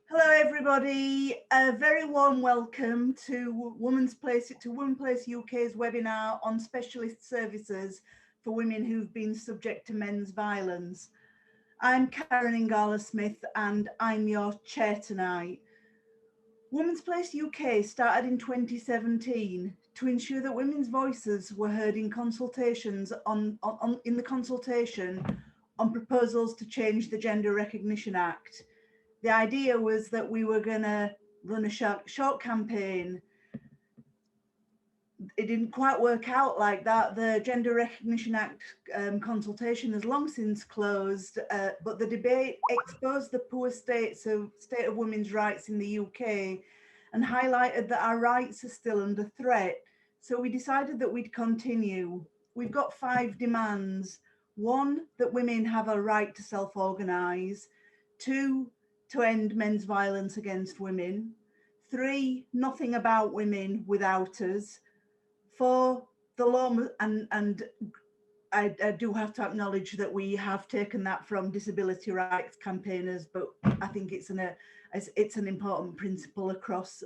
Hello, everybody. A very warm welcome to Women's Place UK's webinar on specialist services for women who've been subject to men's violence. I'm Karen Ingala Smith, and I'm your chair tonight. Women's Place UK started in 2017 to ensure that women's voices were heard in consultations in the consultation on proposals to change the Gender Recognition Act. The idea was that we were going to run a short campaign. It didn't quite work out like that. The Gender Recognition Act consultation has long since closed, but the debate exposed the poor state of women's rights in the UK and highlighted that our rights are still under threat. So we decided that we'd continue. We've got 5 demands. 1, that women have a right to self-organise. 2, to end men's violence against women. 3, nothing about women without us. 4, the law, and I do have to acknowledge that we have taken that from disability rights campaigners, but I think it's an important principle across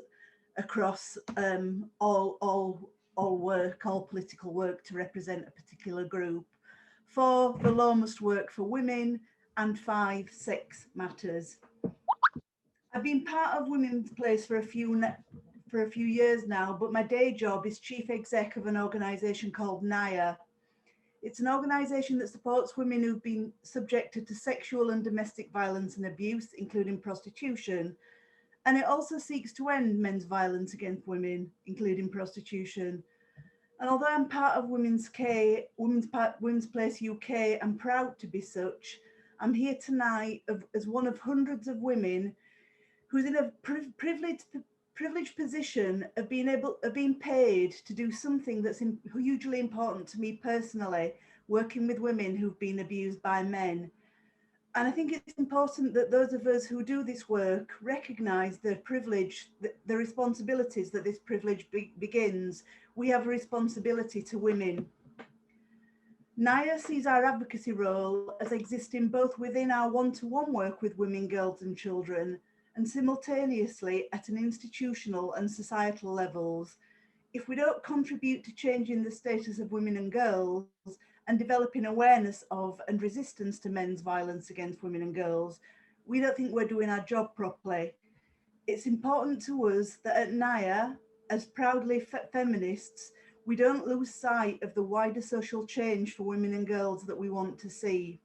all work, all political work to represent a particular group. 4, the law must work for women, and 5, sex matters. I've been part of Women's Place for a few years now, but my day job is chief exec of an organisation called NIA. It's an organisation that supports women who've been subjected to sexual and domestic violence and abuse, including prostitution. And it also seeks to end men's violence against women, including prostitution. And although I'm part of Women's Place UK, I'm proud to be such. I'm here tonight as one of hundreds of women who's in a privileged position of being paid to do something that's hugely important to me personally, working with women who've been abused by men. And I think it's important that those of us who do this work recognise the privilege, the responsibilities that this privilege begins. We have a responsibility to women. NIA sees our advocacy role as existing both within our one-to-one work with women, girls and children, and simultaneously at an institutional and societal levels. If we don't contribute to changing the status of women and girls and developing awareness of and resistance to men's violence against women and girls, we don't think we're doing our job properly. It's important to us that at NIA, as proudly feminists, we don't lose sight of the wider social change for women and girls that we want to see.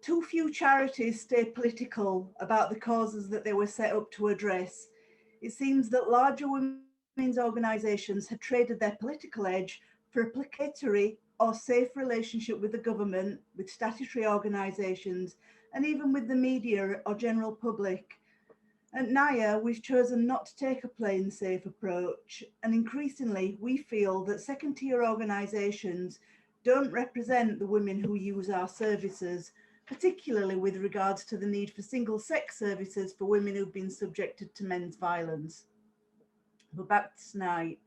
Too few charities stay political about the causes that they were set up to address. It seems that larger women's organisations have traded their political edge for a placatory or safe relationship with the government, with statutory organisations, and even with the media or general public. At NIA, we've chosen not to take a plain safe approach, and increasingly we feel that second-tier organisations don't represent the women who use our services, particularly with regards to the need for single-sex services for women who've been subjected to men's violence. But back to tonight.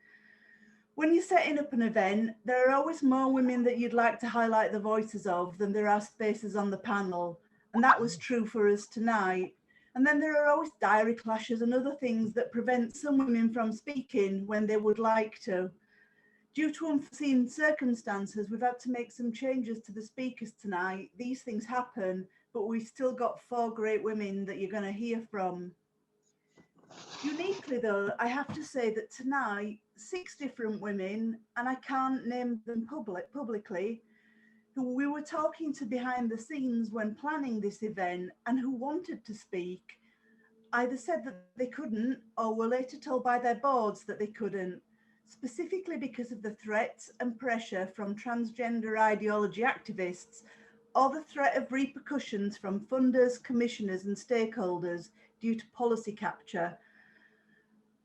When you're setting up an event, there are always more women that you'd like to highlight the voices of than there are spaces on the panel, and that was true for us tonight. And then there are always diary clashes and other things that prevent some women from speaking when they would like to. Due to unforeseen circumstances, we've had to make some changes to the speakers tonight. These things happen, but we've still got 4 great women that you're going to hear from. Uniquely though, I have to say that tonight, 6 different women, and I can't name them publicly, who we were talking to behind the scenes when planning this event and who wanted to speak, either said that they couldn't or were later told by their boards that they couldn't, specifically because of the threats and pressure from transgender ideology activists or the threat of repercussions from funders, commissioners and stakeholders due to policy capture.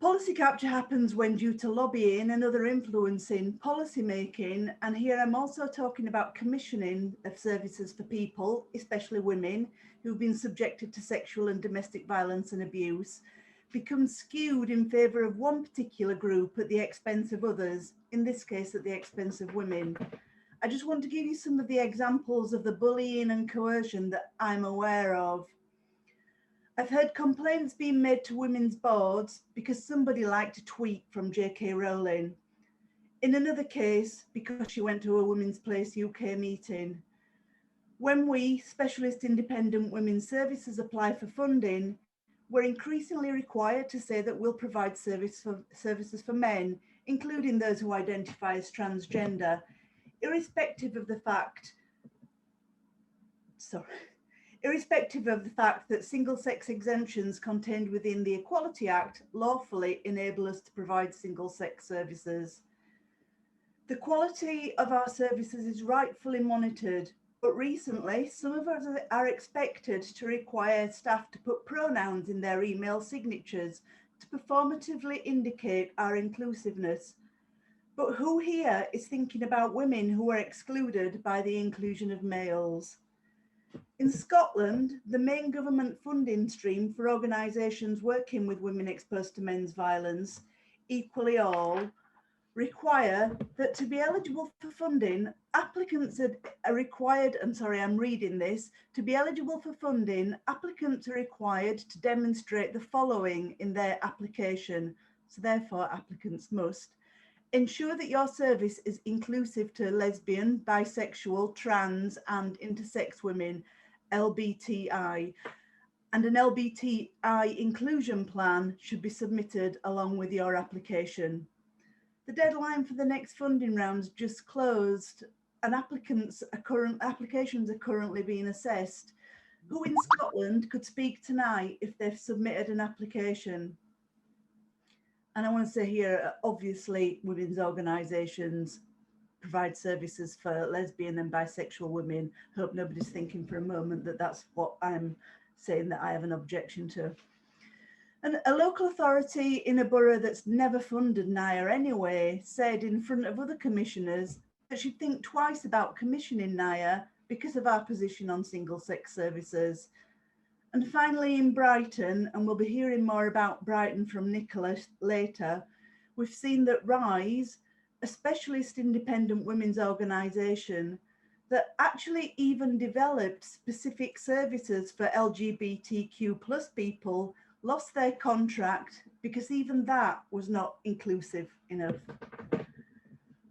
Policy capture happens when, due to lobbying and other influencing policy making, and here I'm also talking about commissioning of services for people, especially women, who've been subjected to sexual and domestic violence and abuse, becomes skewed in favour of one particular group at the expense of others, in this case at the expense of women. I just want to give you some of the examples of the bullying and coercion that I'm aware of. I've heard complaints being made to women's boards because somebody liked a tweet from J.K. Rowling. In another case, because she went to a Women's Place UK meeting. When we, specialist independent women's services, apply for funding, we're increasingly required to say that we'll provide services for men, including those who identify as transgender, irrespective of the fact that single-sex exemptions contained within the Equality Act lawfully enable us to provide single-sex services. The quality of our services is rightfully monitored, but recently some of us are expected to require staff to put pronouns in their email signatures to performatively indicate our inclusiveness. But who here is thinking about women who are excluded by the inclusion of males? In Scotland, the main government funding stream for organisations working with women exposed to men's violence, Equally All, require that to be eligible for funding, applicants are required, I'm reading this, to be eligible for funding, applicants are required to demonstrate the following in their application. So therefore, applicants must ensure that your service is inclusive to lesbian, bisexual, trans and intersex women, LBTI, and an LBTI inclusion plan should be submitted along with your application. The deadline for the next funding rounds just closed and applications are currently being assessed. Who in Scotland could speak tonight if they've submitted an application? And I want to say here, obviously, women's organisations provide services for lesbian and bisexual women. Hope nobody's thinking for a moment that that's what I'm saying that I have an objection to. And a local authority in a borough that's never funded NIA anyway said in front of other commissioners that she'd think twice about commissioning NIA because of our position on single-sex services. And finally in Brighton, and we'll be hearing more about Brighton from Nicola later, we've seen that RISE, a specialist independent women's organisation that actually even developed specific services for LGBTQ plus people, lost their contract because even that was not inclusive enough.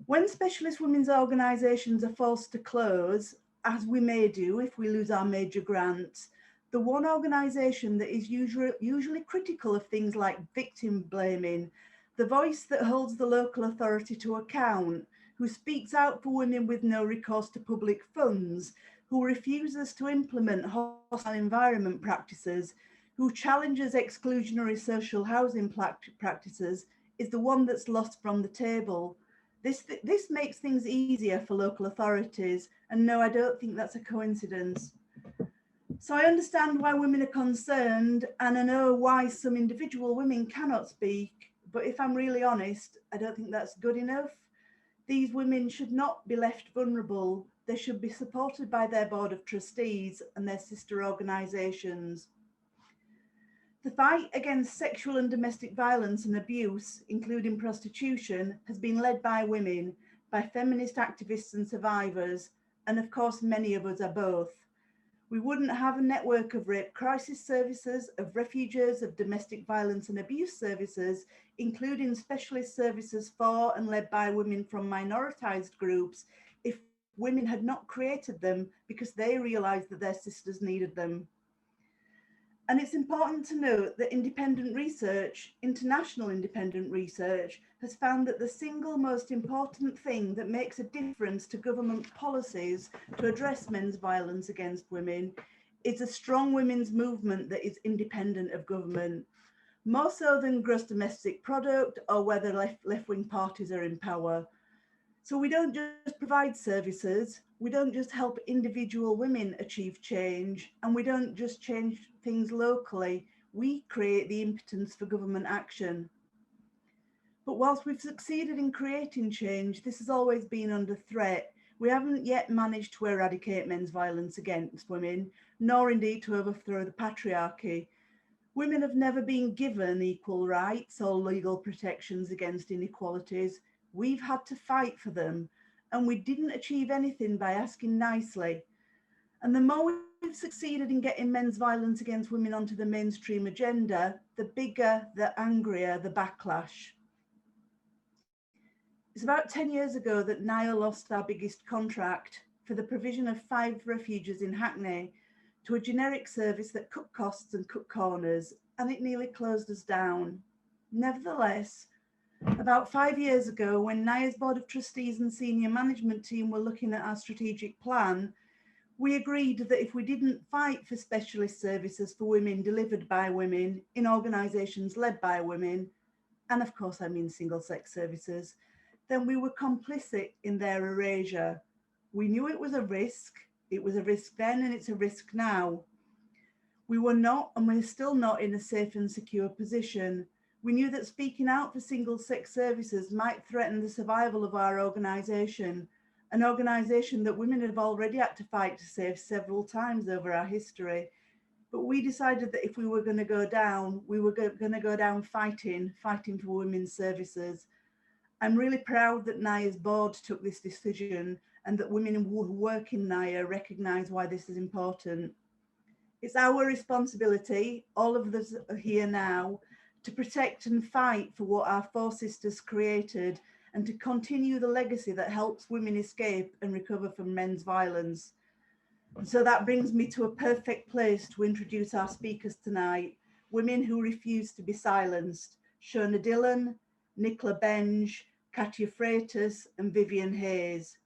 When specialist women's organisations are forced to close, as we may do if we lose our major grants, the one organisation that is usually critical of things like victim blaming, the voice that holds the local authority to account, who speaks out for women with no recourse to public funds, who refuses to implement hostile environment practices, who challenges exclusionary social housing practices, is the one that's lost from the table. This makes things easier for local authorities, and no, I don't think that's a coincidence. So I understand why women are concerned, and I know why some individual women cannot speak, but if I'm really honest, I don't think that's good enough. These women should not be left vulnerable. They should be supported by their board of trustees and their sister organisations. The fight against sexual and domestic violence and abuse, including prostitution, has been led by women, by feminist activists and survivors, and of course many of us are both. We wouldn't have a network of rape crisis services, of refuges, of domestic violence and abuse services, including specialist services for and led by women from minoritised groups, if women had not created them because they realised that their sisters needed them. And it's important to note that independent research, international independent research, has found that the single most important thing that makes a difference to government policies to address men's violence against women is a strong women's movement that is independent of government, more so than gross domestic product or whether left-wing parties are in power. So we don't just provide services, we don't just help individual women achieve change, and we don't just change things locally, we create the impotence for government action. But whilst we've succeeded in creating change, this has always been under threat. We haven't yet managed to eradicate men's violence against women, nor indeed to overthrow the patriarchy. Women have never been given equal rights or legal protections against inequalities. We've had to fight for them, and we didn't achieve anything by asking nicely. And the more we we've succeeded in getting men's violence against women onto the mainstream agenda, the bigger, the angrier the backlash. It's about 10 years ago that NIA lost our biggest contract for the provision of 5 refuges in Hackney to a generic service that cut costs and cut corners, and it nearly closed us down. Nevertheless, about 5 years ago, when NIA's Board of Trustees and senior management team were looking at our strategic plan, we agreed that if we didn't fight for specialist services for women delivered by women in organisations led by women, and of course I mean single-sex services, then we were complicit in their erasure. We knew it was a risk. It was a risk then and it's a risk now. We were not, and we're still not, in a safe and secure position. We knew that speaking out for single-sex services might threaten the survival of our organisation, an organisation that women have already had to fight to save several times over our history. But we decided that if we were going to go down, we were going to go down fighting for women's services. I'm really proud that NIA's board took this decision and that women who work in NIA recognise why this is important. It's our responsibility, all of us are here now, to protect and fight for what our 4 sisters created and to continue the legacy that helps women escape and recover from men's violence. And so that brings me to a perfect place to introduce our speakers tonight, women who refuse to be silenced: Shona Dillon, Nicola Benge, Katia Freitas and Vivian Hayes.